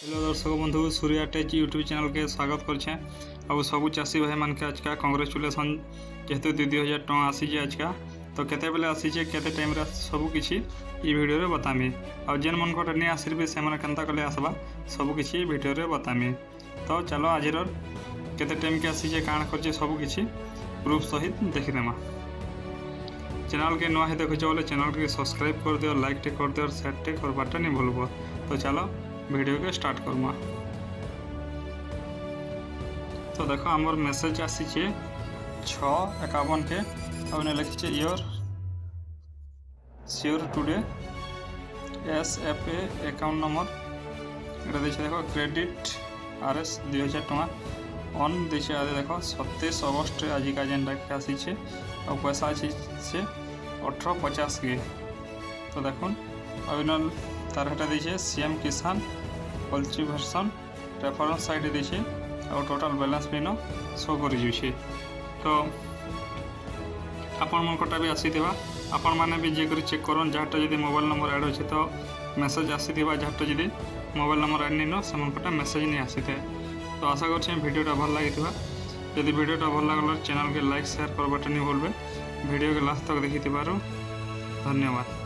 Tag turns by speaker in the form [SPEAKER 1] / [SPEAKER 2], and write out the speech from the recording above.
[SPEAKER 1] Hello दर्शक बंधु Surya take YouTube channel के स्वागत करछे। अब सब चाषी भाई मान के आज का कांग्रेचुलेसन जेहेतु 2000 टଙ୍କା आसी आज का तो केते बेले आसी केते टाइम रे सब किछि ई वीडियो रे बतामी। आ जेन मन को नहीं आसिर भी से मन केनता कले आसबा सब किछि वीडियो रे बतामी। तो चलो आज केते टाइम के आसी काण करछे सब किछि प्रूफ सहित देखि देमा। चैनल के नया है देखो बोले चैनल के सब्सक्राइब कर दियो, लाइक टे कर दियो और शेयर टे कर बाटा नहीं भूलबो। तो चलो वीडियो के स्टार्ट करमा। तो देखो आमर मेसेज आसी 6:51 के अब लिखी your sure today SFA account number ये देखो क्रेडिट RS 2000 टଙ୍କା ऑन देखे आदि देखो 27 अगस्त आज का जेनटा के आसी और पैसा अच्छी 1850 के। तो देखो अभिनल तार हटा दीजिए CM किसान पोल्ट्री वर्सन रेफरेंस साइड दीजिए और टोटल बैलेंस भी न शो कर। तो आपण मनकटा भी आसीथिबा आपण माने भी जे कर चेक करन जहाटा जदी मोबाइल नंबर ऐड होचे तो मेसेज आसीथिबा जहाटा जदी मोबाइल नंबर ऐड नहीं न से मनकटा मेसेज नहीं आसीथे। तो आशा करछे वीडियोटा भल लागिथिबा। यदि वीडियोटा भल लागल चैनल के लाइक शेयर करबाटा नहीं भूलबे। वीडियो के लास्ट तक देखिथिबारु धन्यवाद।